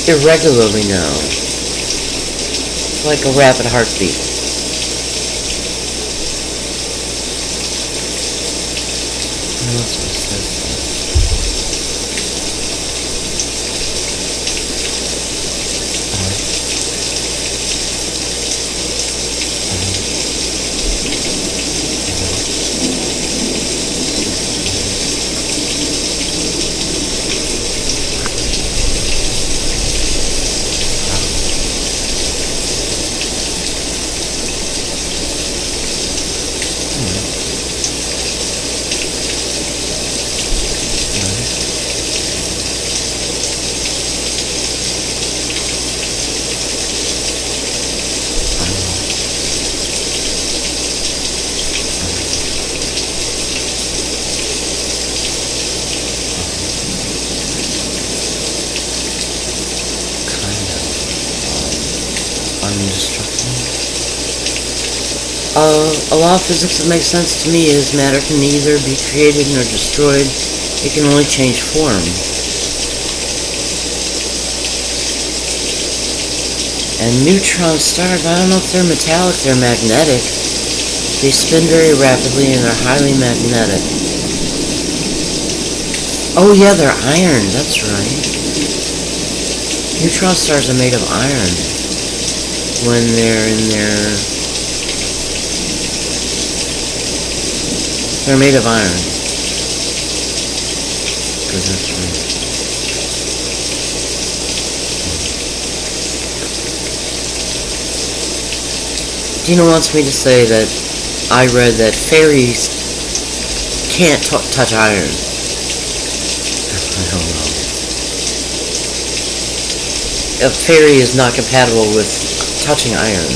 irregularly now, like a rapid heartbeat. What else was this? A law of physics that makes sense to me is matter can neither be created nor destroyed, it can only change form. And neutron stars, I don't know if they're metallic, they're magnetic. They spin very rapidly and are highly magnetic. Oh yeah, they're iron, that's right. Neutron stars are made of iron when they're in their... They're made of iron. Because that's right. Dina wants me to say that I read that fairies can't touch iron. I don't know. A fairy is not compatible with touching iron.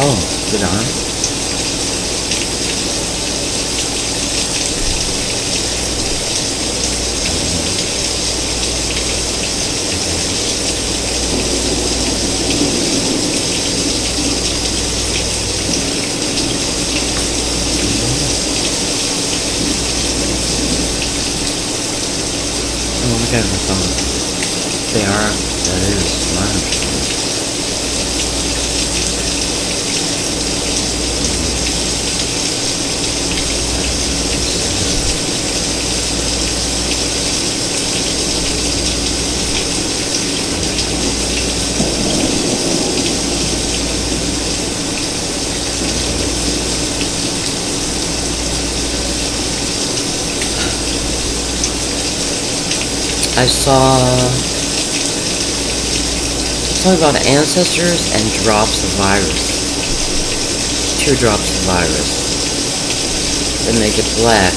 Oh, is it on? Oh, look at the phone. They are, that is smart. I saw something about ancestors and drops of virus. 2 drops of virus that make it black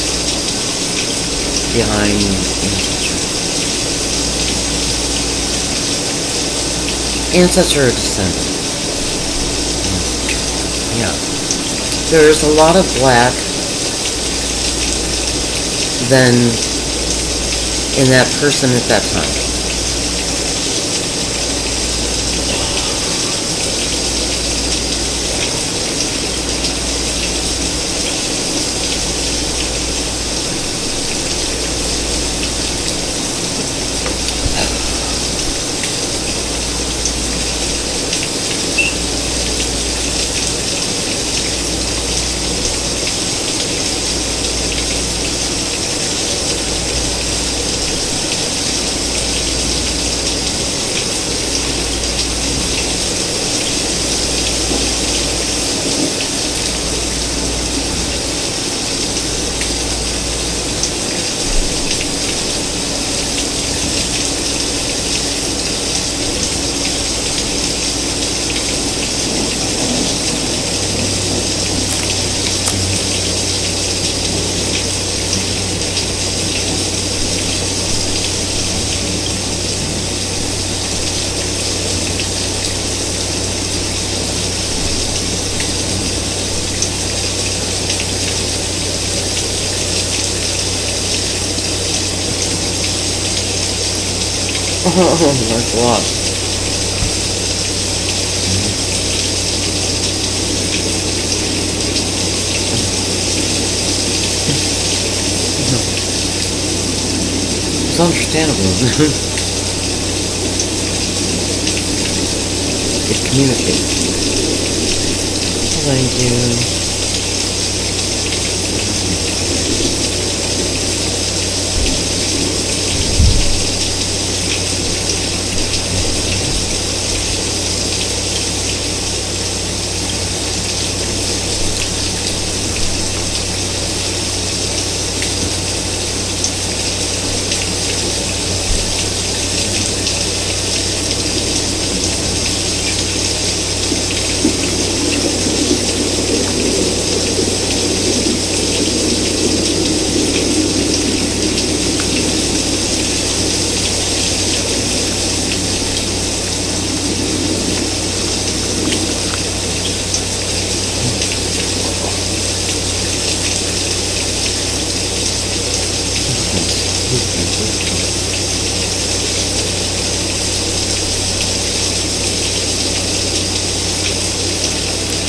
behind ancestor or descendant. Yeah. There's a lot of black than in that person at that time. That's a lot. It's understandable. It communicates. Thank you.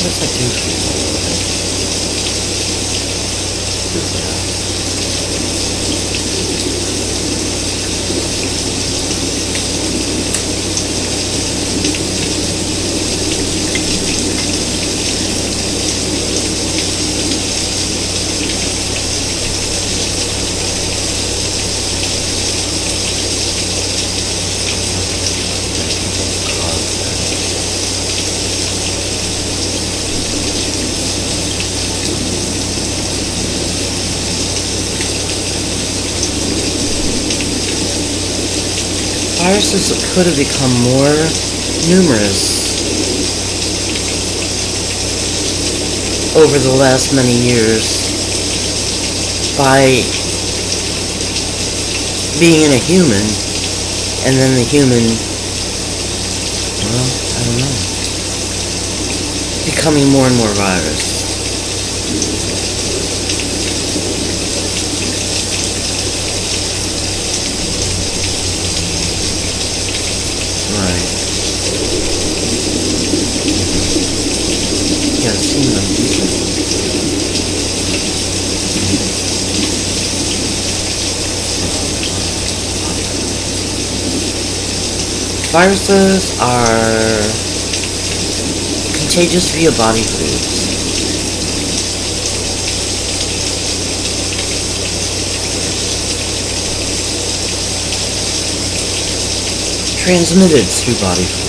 What's that do for you? Viruses could have become more numerous over the last many years by being in a human, and then the human, well, I don't know, becoming more and more virus. Right. Yeah, I've seen them recently. Viruses are contagious via body fluids. Transmitted through body fluids.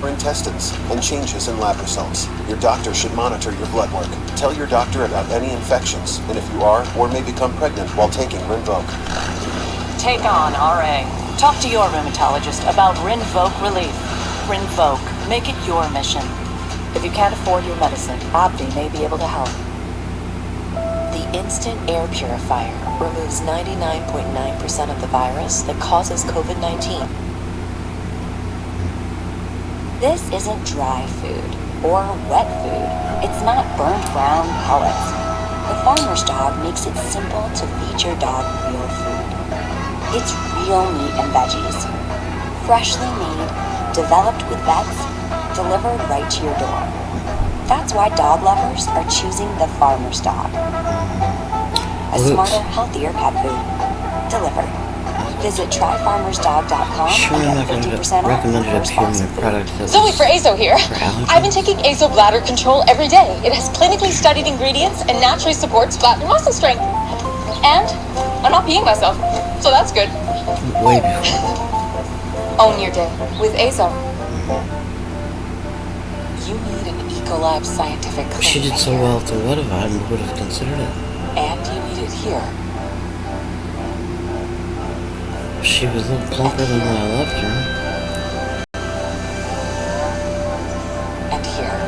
Intestines and changes in lab results. Your doctor should monitor your blood work. Tell your doctor about any infections, and if you are or may become pregnant while taking Rinvoq. Take on, RA. Talk to your rheumatologist about Rinvoq relief. Rinvoq. Make it your mission. If you can't afford your medicine, AbbVie may be able to help. The Instant Air Purifier removes 99.9% of the virus that causes COVID-19. This isn't dry food or wet food. It's not burnt brown pellets. The farmer's dog makes it simple to feed your dog real food. It's real meat and veggies. Freshly made, developed with vets, delivered right to your door. That's why dog lovers are choosing the farmer's dog. A smarter, healthier pet food. Delivered. Visit tryfarmersdog.com and get 50% off your sponsored food. Zoe for Azo here. I've been taking Azo Bladder Control every day. It has clinically studied ingredients and naturally supports bladder muscle strength. And I'm not peeing myself, so that's good. Way before. Own your day with Azo. You need an Ecolab scientific clean. She did so well to what if I would have considered it. And you need it here. She was a little plumper than when I left her. And here.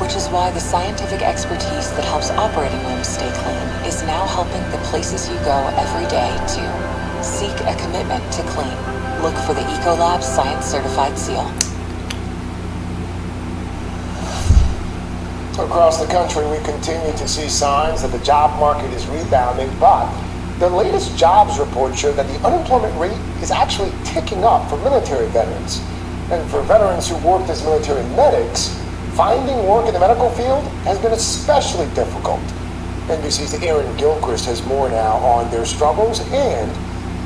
Which is why the scientific expertise that helps operating rooms stay clean is now helping the places you go every day to seek a commitment to clean. Look for the Ecolab Science Certified seal. Across the country, we continue to see signs that the job market is rebounding, but the latest jobs report show that the unemployment rate is actually ticking up for military veterans. And for veterans who worked as military medics, finding work in the medical field has been especially difficult. NBC's Aaron Gilchrist has more now on their struggles and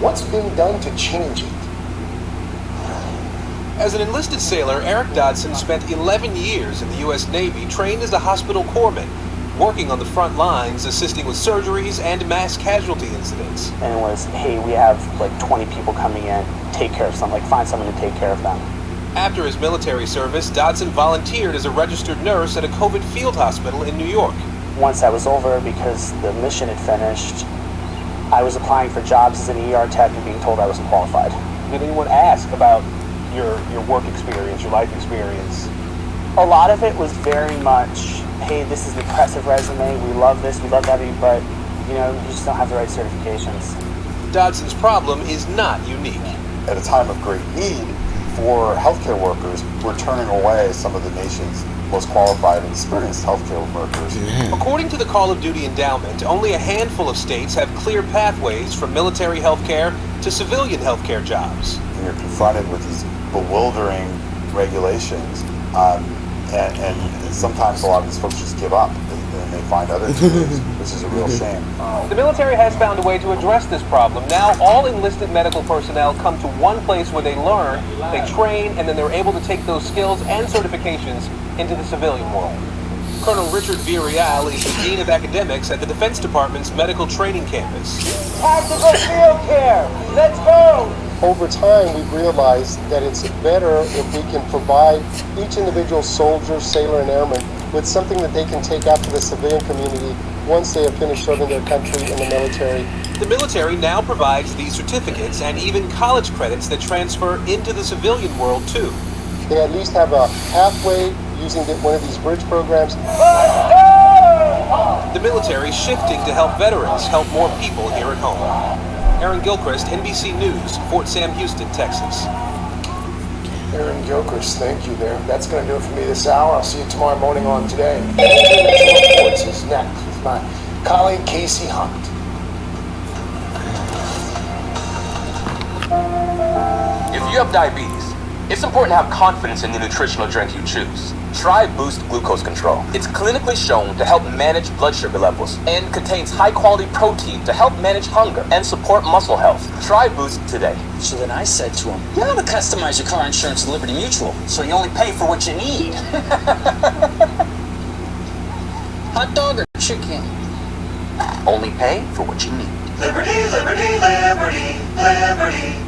what's being done to change it. As an enlisted sailor, Eric Dodson spent 11 years in the U.S. Navy, trained as a hospital corpsman, working on the front lines, assisting with surgeries and mass casualty incidents. And it was, hey, we have like 20 people coming in, take care of someone, like find someone to take care of them. After his military service, Dodson volunteered as a registered nurse at a COVID field hospital in New York. Once that was over, because the mission had finished, I was applying for jobs as an ER tech and being told I wasn't qualified. Did anyone ask about your work experience, your life experience? A lot of it was very much, hey, this is an impressive resume, we love this, we love that, but you know, you just don't have the right certifications. Dodson's problem is not unique. At a time of great need for healthcare workers, we're turning away some of the nation's most qualified and experienced healthcare workers. According to the Call of Duty Endowment, only a handful of states have clear pathways from military healthcare to civilian healthcare jobs. And you're confronted with these bewildering regulations, and sometimes a lot of these folks just give up and they find other careers, which is a real shame. The military has found a way to address this problem. Now all enlisted medical personnel come to one place where they learn, they train, and then they're able to take those skills and certifications into the civilian world. Colonel Richard Villarreal is the Dean of Academics at the Defense Department's Medical Training Campus. Tactical field care, let's go! Over time, we've realized that it's better if we can provide each individual soldier, sailor, and airman with something that they can take out to the civilian community once they have finished serving their country in the military. The military now provides these certificates and even college credits that transfer into the civilian world too. They at least have a pathway using one of these bridge programs. The military is shifting to help veterans help more people here at home. Aaron Gilchrist, NBC News, Fort Sam Houston, Texas. Aaron Gilchrist, thank you there. That's going to do it for me this hour. I'll see you tomorrow morning on Today. Reports is next with my colleague Casey Hunt. If you have diabetes, it's important to have confidence in the nutritional drink you choose. Try Boost Glucose Control. It's clinically shown to help manage blood sugar levels and contains high-quality protein to help manage hunger and support muscle health. Try Boost today. So then I said to him, you know how to customize your car insurance at Liberty Mutual, so you only pay for what you need. Hot dog or chicken? Only pay for what you need. Liberty, liberty, liberty, liberty.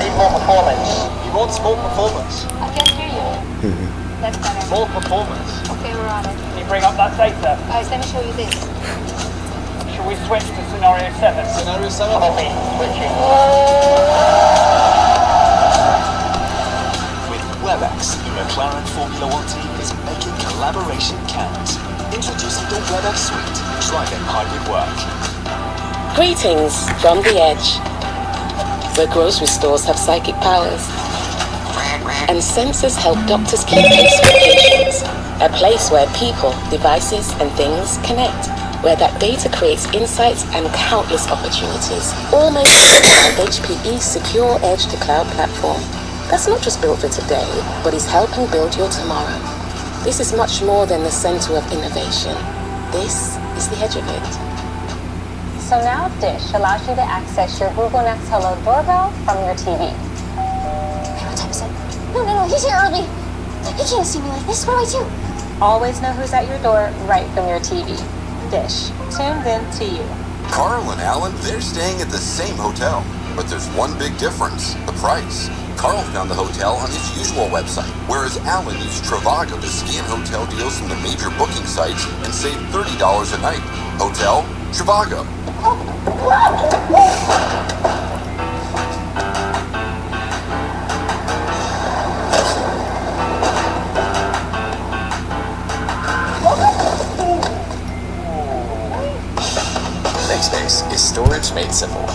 Need more performance. He wants more performance. I can't hear you. That's better. More performance. Okay, we're on it. Can you bring up that data? Guys, let me show you this. Should we switch to scenario 7? Scenario 7? Copy. Switching. With WebEx, the McLaren Formula One team is making collaboration count. Introducing the WebEx Suite, driving hybrid work. Greetings from the edge, where grocery stores have psychic powers and sensors help doctors keep pace with patients. A place where people, devices, and things connect, where that data creates insights and countless opportunities, all made on HPE's secure edge-to-cloud platform. That's not just built for today, but is helping build your tomorrow. This is much more than the center of innovation. This is the edge of it. So now Dish allows you to access your Google Nest Hello doorbell from your TV. Hey, what time is it? No, he's here early. He can't see me like this. What do I do? Always know who's at your door right from your TV. Dish, tuned in to you. Carl and Alan, they're staying at the same hotel, but there's one big difference, the price. Carl found the hotel on his usual website, whereas Alan used Trivago to scan hotel deals from the major booking sites and save $30 a night. Hotel, Trivago. MakeSpace is storage made simple.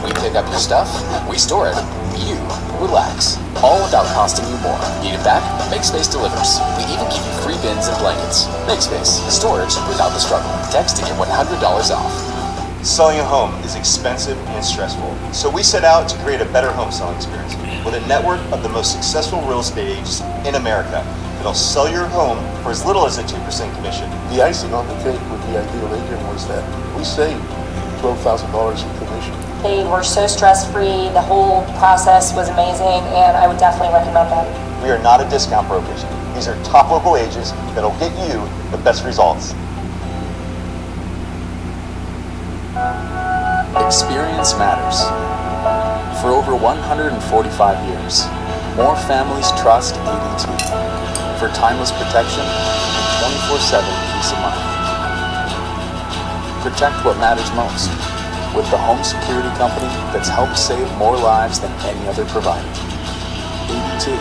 We pick up your stuff, we store it, you relax, all without costing you more. Need it back? MakeSpace delivers. We even give you free bins and blankets. MakeSpace, storage without the struggle. Text to get $100 off. Selling a home is expensive and stressful, so we set out to create a better home selling experience with a network of the most successful real estate agents in America that'll sell your home for as little as a 2% commission. The icing on the cake with the Ideal Agent was that we saved $12,000 in commission. They were so stress-free, the whole process was amazing, and I would definitely recommend them. We are not a discount brokerage. These are top local agents that'll get you the best results. Experience matters. For over 145 years, more families trust ADT for timeless protection and 24/7 peace of mind. Protect what matters most with the home security company that's helped save more lives than any other provider. ADT,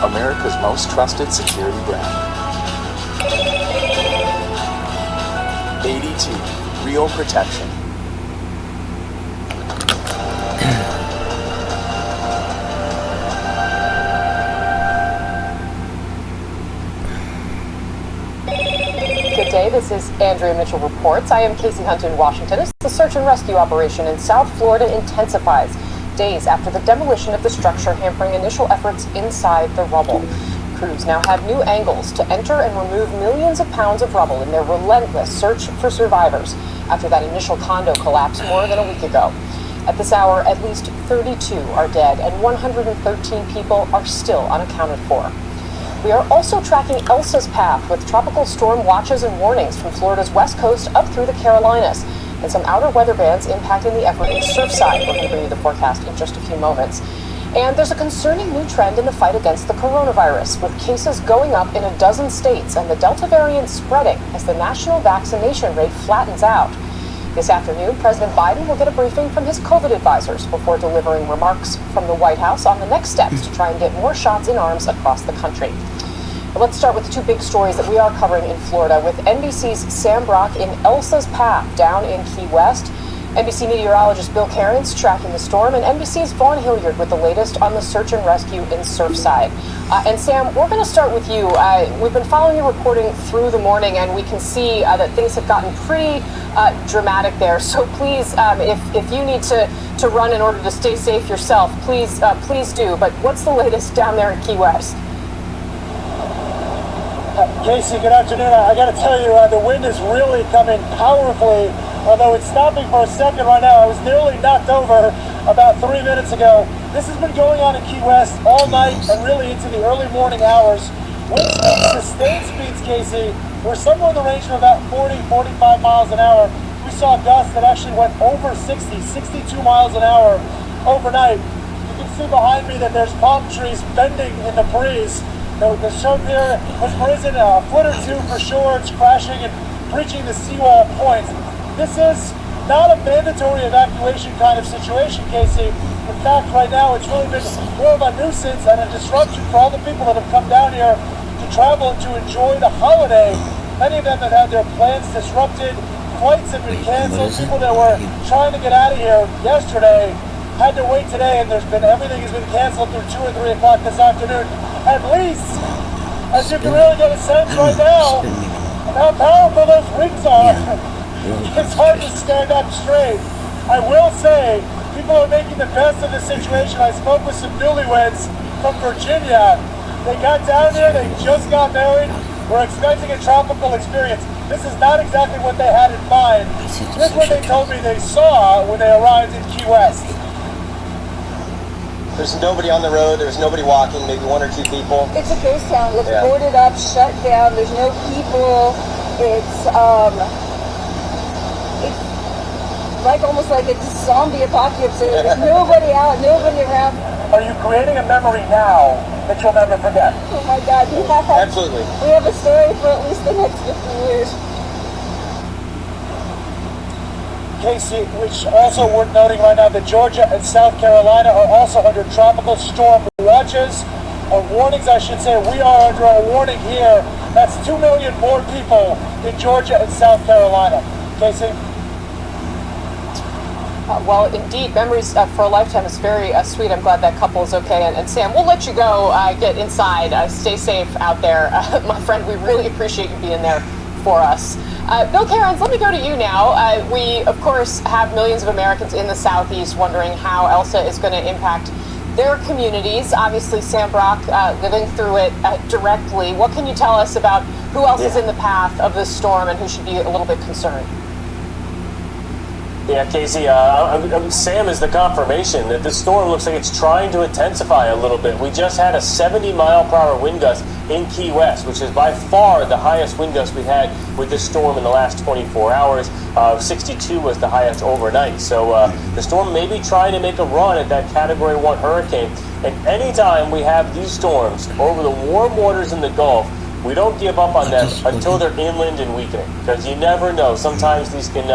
America's most trusted security brand. ADT, real protection. Good day, this is Andrea Mitchell Reports. I am Casey Hunt in Washington as the search and rescue operation in South Florida intensifies days after the demolition of the structure hampering initial efforts inside the rubble. Crews now have new angles to enter and remove millions of pounds of rubble in their relentless search for survivors after that initial condo collapse more than a week ago. At this hour, at least 32 are dead and 113 people are still unaccounted for. We are also tracking Elsa's path with tropical storm watches and warnings from Florida's west coast up through the Carolinas and some outer weather bands impacting the effort in Surfside. We're going to bring you the forecast in just a few moments. And there's a concerning new trend in the fight against the coronavirus, with cases going up in a dozen states and the Delta variant spreading as the national vaccination rate flattens out. This afternoon, President Biden will get a briefing from his COVID advisors before delivering remarks from the White House on the next steps to try and get more shots in arms across the country. But let's start with the two big stories that we are covering in Florida, with NBC's Sam Brock in Elsa's path down in Key West. NBC meteorologist Bill Cairns tracking the storm, and NBC's Vaughn Hilliard with the latest on the search and rescue in Surfside. And Sam, we're going to start with you. We've been following your reporting through the morning, and we can see that things have gotten pretty dramatic there. So please, if you need to run in order to stay safe yourself, please do. But what's the latest down there in Key West? Casey, good afternoon. I got to tell you, the wind is really coming powerfully. Although it's stopping for a second right now. I was nearly knocked over about 3 minutes ago. This has been going on in Key West all night and really into the early morning hours. Wind speeds, sustained speeds, Casey, were somewhere in the range of about 40, 45 miles an hour. We saw gusts that actually went over 60, 62 miles an hour overnight. You can see behind me that there's palm trees bending in the breeze. The surf here has risen a foot or two for sure. It's crashing and breaching the seawall points. This is not a mandatory evacuation kind of situation, Casey. In fact, right now, it's really been more of a nuisance and a disruption for all the people that have come down here to travel and to enjoy the holiday. Many of them have had their plans disrupted. Flights have been canceled. People that were trying to get out of here yesterday had to wait today, and everything has been canceled through 2 or 3 o'clock this afternoon. At least, as you can really get a sense right now of how powerful those winds are. It's hard to stand up straight. I will say, people are making the best of the situation. I spoke with some newlyweds from Virginia. They got down here, they just got married. We're expecting a tropical experience. This is not exactly what they had in mind. This is what they told me they saw when they arrived in Key West. There's nobody on the road, there's nobody walking, maybe 1 or 2 people. It's a ghost town. It's boarded up, shut down, there's no people. It's almost like a zombie apocalypse. There's nobody out, nobody around. Are you creating a memory now that you'll never forget? Oh my God, yeah. Absolutely. We have a story for at least the next 50 years. Casey, which also worth noting right now that Georgia and South Carolina are also under tropical storm watches, or warnings I should say. We are under a warning here. That's 2 million more people in Georgia and South Carolina. Casey? Well, indeed, memories for a lifetime is very sweet. I'm glad that couple is okay. And Sam, we'll let you go, get inside, stay safe out there. My friend, we really appreciate you being there for us. Bill Cairns, let me go to you now. We, of course, have millions of Americans in the Southeast wondering how Elsa is going to impact their communities. Obviously, Sam Brock living through it directly. What can you tell us about who else is in the path of this storm and who should be a little bit concerned? Yeah, Casey, Sam is the confirmation that the storm looks like it's trying to intensify a little bit. We just had a 70-mile-per-hour wind gust in Key West, which is by far the highest wind gust we've had with this storm in the last 24 hours. 62 was the highest overnight. So the storm may be trying to make a run at that Category 1 hurricane. And anytime we have these storms over the warm waters in the Gulf, we don't give up on them until they're inland and weakening, because you never know. Sometimes these can,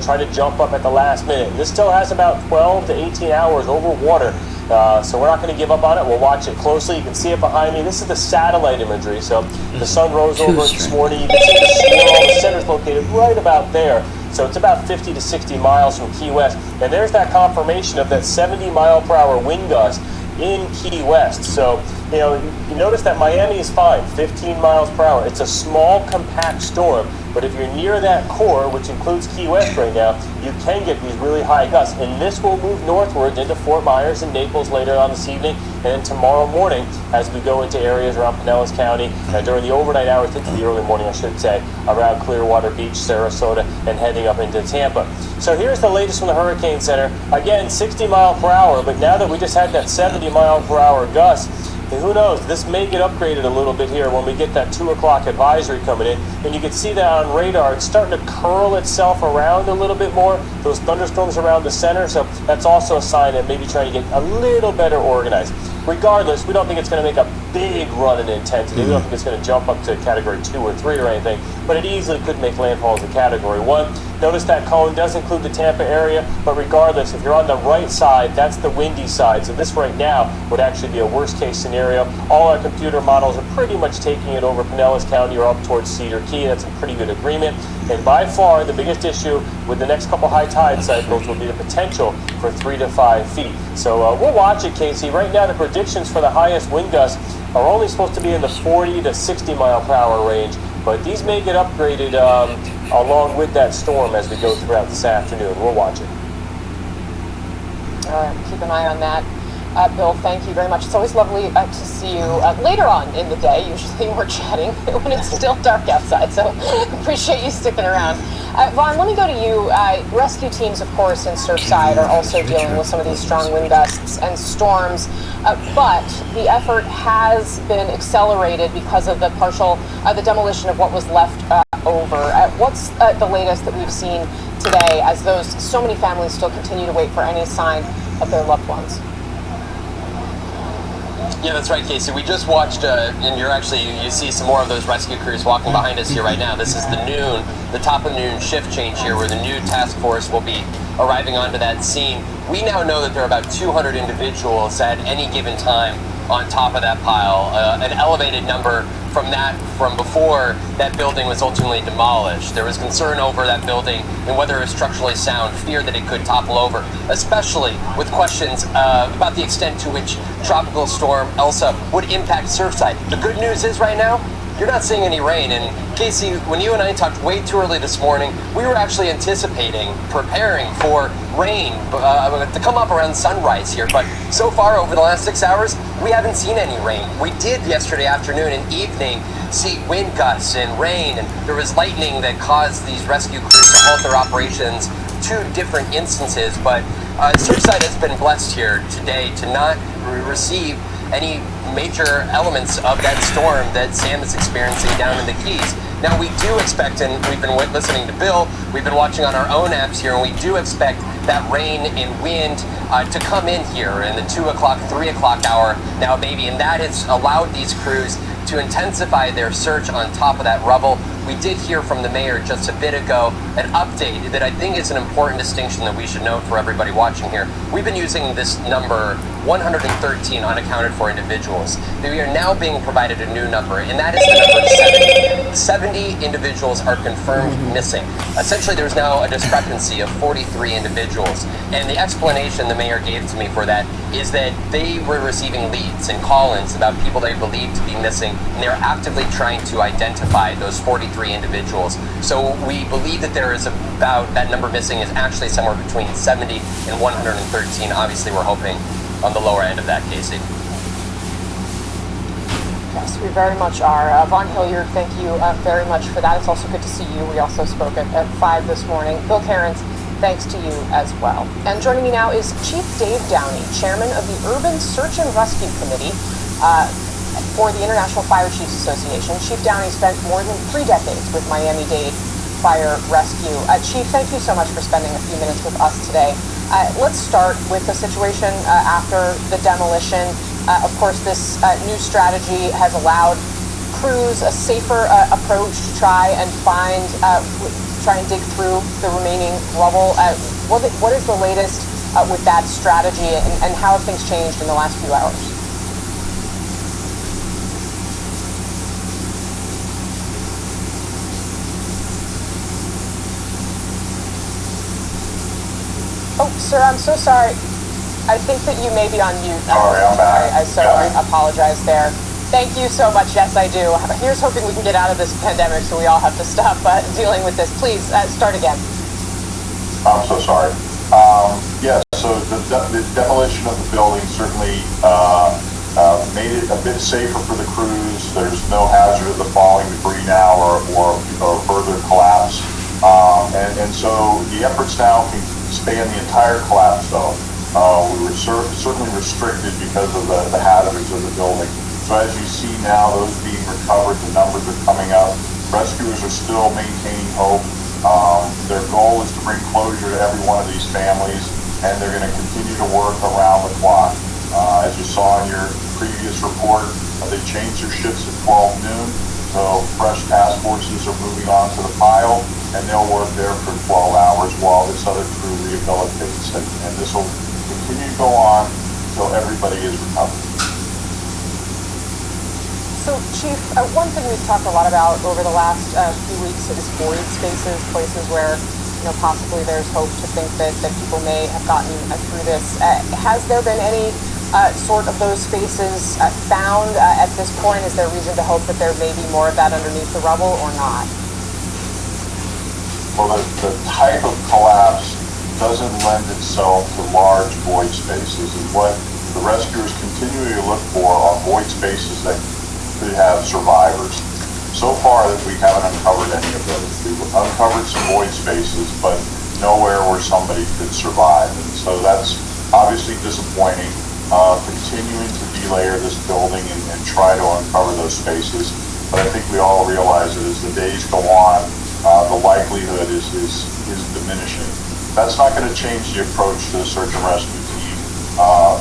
try to jump up at the last minute. This still has about 12 to 18 hours over water, so we're not going to give up on it. We'll watch it closely. You can see it behind me. This is the satellite imagery. So the sun rose over this morning. You can see the swirl. The center's located right about there. So it's about 50 to 60 miles from Key West. And there's that confirmation of that 70-mile-per-hour wind gust in Key West. So, you notice that Miami is fine, 15 miles per hour. It's a small, compact storm, but if you're near that core, which includes Key West right now, you can get these really high gusts. And this will move northwards into Fort Myers and Naples later on this evening, and then tomorrow morning as we go into areas around Pinellas County, during the overnight hours into the early morning, I should say, around Clearwater Beach, Sarasota, and heading up into Tampa. So here's the latest from the Hurricane Center. Again, 60 mile per hour, but now that we just had that 70 mile per hour gust, And who knows, this may get upgraded a little bit here when we get that 2 o'clock advisory coming in. And you can see that on radar, it's starting to curl itself around a little bit more. Those thunderstorms around the center, so that's also a sign that maybe trying to get a little better organized. Regardless, we don't think it's going to make a big run in intensity. We don't think it's going to jump up to category 2 or 3 or anything, but it easily could make landfall as a category 1. Notice that cone does include the Tampa area, but regardless, if you're on the right side, that's the windy side. So this right now would actually be a worst case scenario. All our computer models are pretty much taking it over Pinellas County or up towards Cedar Key. That's a pretty good agreement. And by far, the biggest issue with the next couple high tide cycles will be the potential for 3 to 5 feet. So we'll watch it, Casey. Right now, the predictions for the highest wind gusts are only supposed to be in the 40 to 60 mile per hour range, but these may get upgraded along with that storm as we go throughout this afternoon. We'll watch it. Keep an eye on that. Bill, thank you very much. It's always lovely to see you later on in the day. Usually we're chatting when it's still dark outside, so appreciate you sticking around. Vaughn, let me go to you. Rescue teams, of course, in Surfside are also dealing with some of these strong wind gusts and storms, but the effort has been accelerated because of the the demolition of what was left over. What's the latest that we've seen today as so many families still continue to wait for any sign of their loved ones? Yeah, that's right, Casey. We just watched, and you see some more of those rescue crews walking behind us here right now. This is the top of noon shift change here, where the new task force will be arriving onto that scene. We now know that there are about 200 individuals at any given time on top of that pile, an elevated number from before that building was ultimately demolished. There was concern over that building and whether it was structurally sound, fear that it could topple over, especially with questions about the extent to which Tropical Storm Elsa would impact Surfside. The good news is right now, you're not seeing any rain. And Casey, when you and I talked way too early this morning, we were actually preparing for rain to come up around sunrise here. But so far, over the last 6 hours, we haven't seen any rain. We did yesterday afternoon and evening see wind gusts and rain, and there was lightning that caused these rescue crews to halt their operations. 2 different instances, but Surfside has been blessed here today to not receive any major elements of that storm that Sam is experiencing down in the Keys. Now we do expect, and we've been listening to Bill, we've been watching on our own apps here, and we do expect that rain and wind to come in here in the 2 o'clock, 3 o'clock hour now maybe, and that has allowed these crews to intensify their search on top of that rubble. We did hear from the mayor just a bit ago an update that I think is an important distinction that we should note for everybody watching here. We've been using this number 113 unaccounted for individuals. We are now being provided a new number, and that is the number 70. 70 individuals are confirmed missing. Essentially, there's now a discrepancy of 43 individuals, and the explanation the mayor gave to me for that is that they were receiving leads and call-ins about people they believed to be missing, and they're actively trying to identify those 43 individuals. So we believe that there is about, that number missing is actually somewhere between 70 and 113. Obviously, we're hoping on the lower end of that, Casey. Yes, we very much are. Vaughn Hilliard, thank you very much for that. It's also good to see you. We also spoke at 5 this morning. Bill Cairns, thanks to you as well. And joining me now is Chief Dave Downey, Chairman of the Urban Search and Rescue Committee for the International Fire Chiefs Association. Chief Downey spent more than 3 decades with Miami-Dade Fire Rescue. Chief, thank you so much for spending a few minutes with us today. Let's start with the situation after the demolition. Of course, this new strategy has allowed crews a safer approach to try and dig through the remaining rubble. What is the latest with that strategy, and how have things changed in the last few hours? Oh, sir, I'm so sorry. I think that you may be on mute. Sorry, I'm back. I apologize there. Thank you so much. Yes, I do. Here's hoping we can get out of this pandemic so we all have to stop dealing with this. Please, start again. I'm so sorry. Yes, so the demolition of the building certainly made it a bit safer for the crews. There's no hazard of the falling debris now or further collapse. And so the efforts now can span the entire collapse zone. We were certainly restricted because of the hazard crews of the building. So as you see now, those being recovered, the numbers are coming up. Rescuers are still maintaining hope. Their goal is to bring closure to every one of these families, and they're going to continue to work around the clock. As you saw in your previous report, they changed their shifts at 12 noon, so fresh task forces are moving on to the pile, and they'll work there for 12 hours while this other crew rehabilitates, and this will continue to go on until everybody is recovered. So, Chief, one thing we've talked a lot about over the last few weeks is void spaces, places where, possibly there's hope to think that people may have gotten through this. Has there been any sort of those spaces found at this point? Is there reason to hope that there may be more of that underneath the rubble or not? Well, the type of collapse doesn't lend itself to large void spaces, and what the rescuers continually look for are void spaces that could have survivors. So far, that we haven't uncovered any of those. We've uncovered some void spaces, but nowhere where somebody could survive. And so that's obviously disappointing. Continuing to delayer this building and try to uncover those spaces. But I think we all realize that as the days go on, the likelihood is diminishing. That's not going to change the approach to the search and rescue team.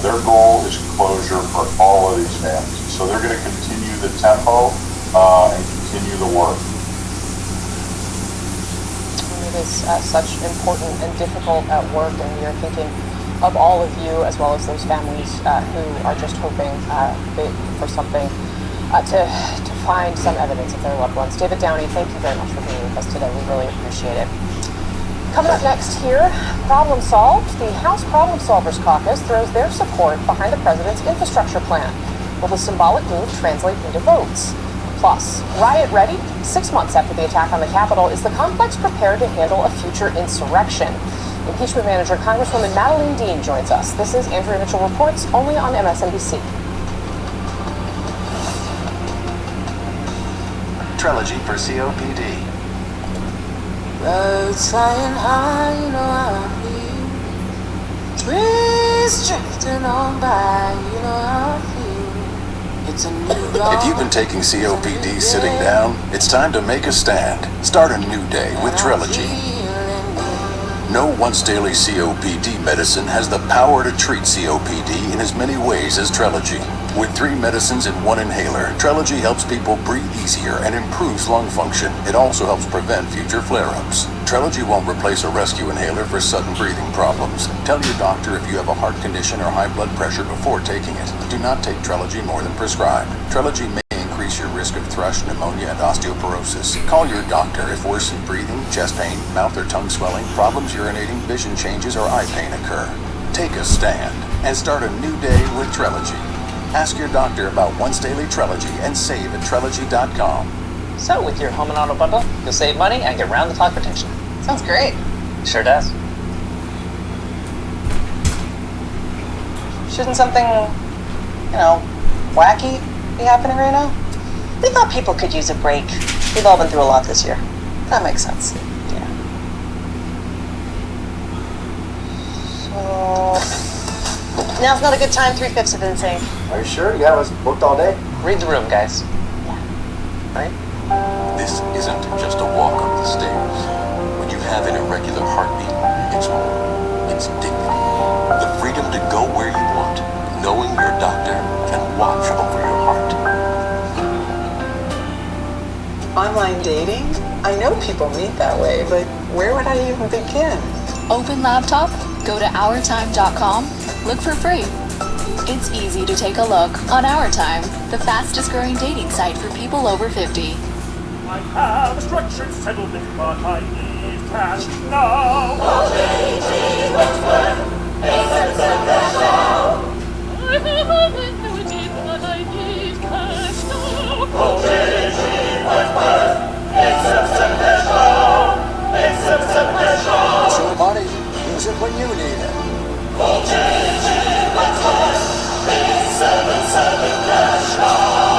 Their goal is closure for all of these families. So they're going to continue the tempo and continue the work. It is such important and difficult work, and we are thinking of all of you as well as those families who are just hoping for something to find some evidence of their loved ones. David Downey, thank you very much for being with us today. We really appreciate it. Coming up next here, Problem Solved. The House Problem Solvers Caucus throws their support behind the president's infrastructure plan. Will the symbolic move translate into votes? Plus, riot ready? 6 months after the attack on the Capitol, is the complex prepared to handle a future insurrection? Impeachment Manager Congresswoman Madeleine Dean joins us. This is Andrea Mitchell Reports, only on MSNBC. Trelegy for COPD. Birds flying high, you know how I feel. Breeze drifting on by, you know how I feel. It's a new dawn. If you've been taking COPD sitting down, it's time to make a stand. Start a new day with Trelegy. No once-daily COPD medicine has the power to treat COPD in as many ways as Trelegy. With 3 medicines in 1 inhaler, Trelegy helps people breathe easier and improves lung function. It also helps prevent future flare-ups. Trelegy won't replace a rescue inhaler for sudden breathing problems. Tell your doctor if you have a heart condition or high blood pressure before taking it. Do not take Trelegy more than prescribed. Trelegy may increase your risk of thrush, pneumonia, and osteoporosis. Call your doctor if worsened breathing, chest pain, mouth or tongue swelling, problems urinating, vision changes, or eye pain occur. Take a stand and start a new day with Trelegy. Ask your doctor about once daily Trelegy and save at Trelegy.com. So with your home and auto bundle, you'll save money and get round-the-clock protection. Sounds great. Sure does. Shouldn't something, wacky be happening right now? We thought people could use a break. We've all been through a lot this year. That makes sense. Yeah. So... Now's not a good time, 3/5 of insane. Are you sure? Yeah, I was booked all day. Read the room, guys. Yeah. Right? This isn't just a walk up the stairs. When you have an irregular heartbeat, it's more. It's dignity. The freedom to go where you want, knowing your doctor can watch over your heart. Online dating? I know people meet that way, but where would I even begin? Open laptop, go to OurTime.com, look for free. It's easy to take a look on Our Time, the fastest growing dating site for people over 50. I have a structured settlement, but I need cash now. OJG Wexford, ASAP cash now. I have a annuity, but I need cash now. OJG Wexford, ASAP cash now. ASAP cash now. It's your money. Use it when you need it. OJG Wexford, 877 cash now.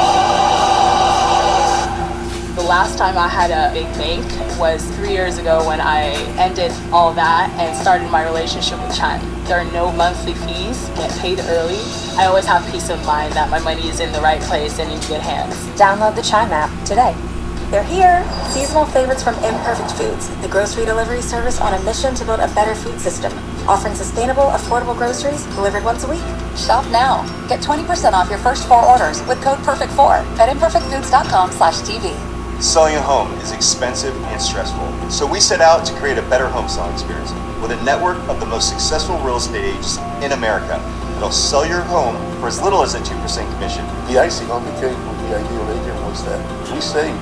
The last time I had a big bank was 3 years ago when I ended all that and started my relationship with Chen. There are no monthly fees, get paid early. I always have peace of mind that my money is in the right place and in good hands. Download the Chime app today. They're here! Seasonal favorites from Imperfect Foods, the grocery delivery service on a mission to build a better food system, offering sustainable, affordable groceries delivered once a week. Shop now. Get 20% off your first 4 orders with code PERFECT4 at imperfectfoods.com/TV. Selling a home is expensive and stressful, so we set out to create a better home selling experience with a network of the most successful real estate agents in America that'll sell your home for as little as a 2% commission. The icing on the cake with the ideal agent was that we saved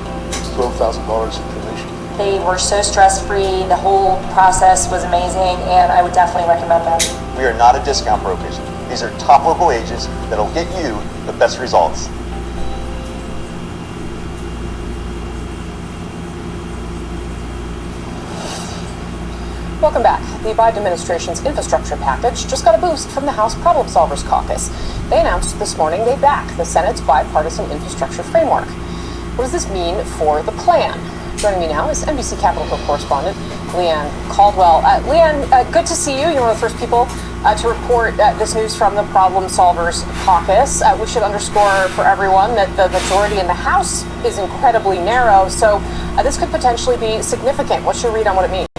$12,000 in commission. They were so stress-free, the whole process was amazing, and I would definitely recommend them. We are not a discount brokerage. These are top local agents that'll get you the best results. Welcome back. The Biden administration's infrastructure package just got a boost from the House Problem Solvers Caucus. They announced this morning they back the Senate's bipartisan infrastructure framework. What does this mean for the plan? Joining me now is NBC Capitol Hill correspondent Leanne Caldwell. Leanne, good to see you. You're one of the first people to report this news from the Problem Solvers Caucus. We should underscore for everyone that the majority in the House is incredibly narrow, so this could potentially be significant. What's your read on what it means?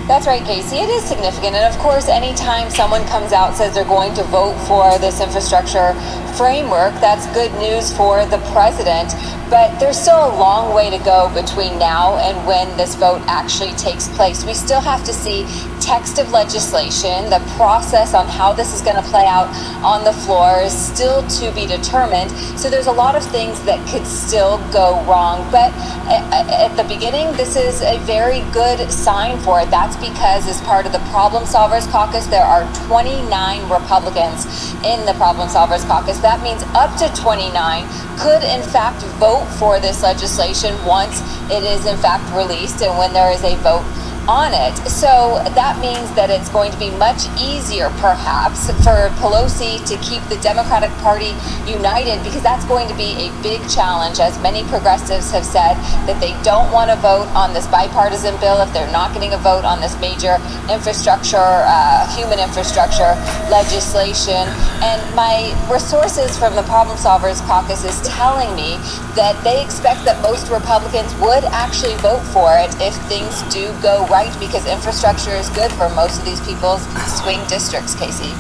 That's right, Casey. It is significant. And of course, anytime someone comes out and says they're going to vote for this infrastructure framework, that's good news for the president. But there's still a long way to go between now and when this vote actually takes place. We still have to see text of legislation. The process on how this is going to play out on the floor is still to be determined. So there's a lot of things that could still go wrong. But at the beginning, this is a very good sign for it. That's because as part of the Problem Solvers Caucus, there are 29 Republicans in the Problem Solvers Caucus. That means up to 29 could in fact vote for this legislation once it is in fact released and when there is a vote on it. So that means that it's going to be much easier perhaps for Pelosi to keep the Democratic Party united, because that's going to be a big challenge, as many progressives have said that they don't want to vote on this bipartisan bill if they're not getting a vote on this major infrastructure, human infrastructure legislation. And my resources from the Problem Solvers Caucus is telling me that they expect that most Republicans would actually vote for it if things do go right, because infrastructure is good for most of these people's swing districts, Casey.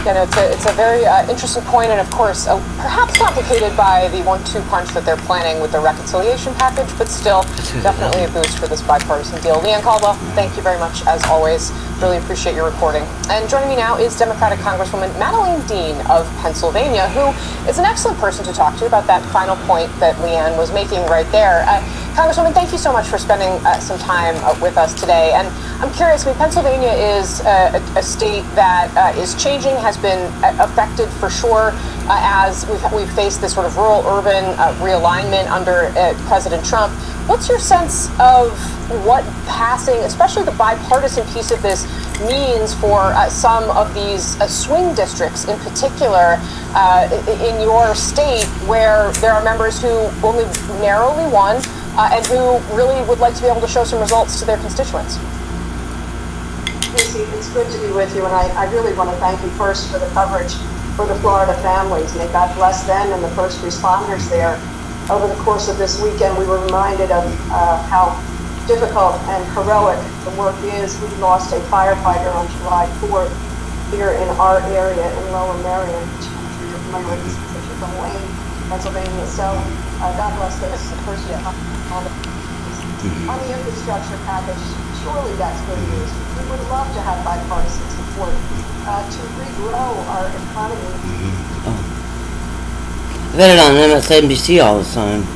You know, it's a very interesting point, and of course, perhaps complicated by the 1-2 punch that they're planning with the reconciliation package, but still definitely a boost for this bipartisan deal. Leanne Caldwell, thank you very much, as always. Really appreciate your reporting. And joining me now is Democratic Congresswoman Madeleine Dean of Pennsylvania, who is an excellent person to talk to about that final point that Leanne was making right there. Congresswoman, thank you so much for spending some time with us today. And I'm curious, I mean, Pennsylvania is a state that is changing, has been affected for sure, as we've faced this sort of rural-urban realignment under President Trump. What's your sense of what passing, especially the bipartisan piece of this, means for some of these swing districts in particular in your state, where there are members who only narrowly won and who really would like to be able to show some results to their constituents? Casey, it's good to be with you, and I really want to thank you first for the coverage for the Florida families. May God bless them and the first responders there. Over the course of this weekend, we were reminded of how difficult and heroic the work is. We lost a firefighter on July 4th here in our area in Lower Merion, which you're familiar with, because you're from Wayne, Pennsylvania. So God bless those first on the infrastructure package. Surely that's good news. We would love to have bipartisan support to regrow our economy. I've had it on MSNBC all the time.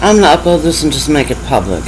I'm gonna upload this and just make it public.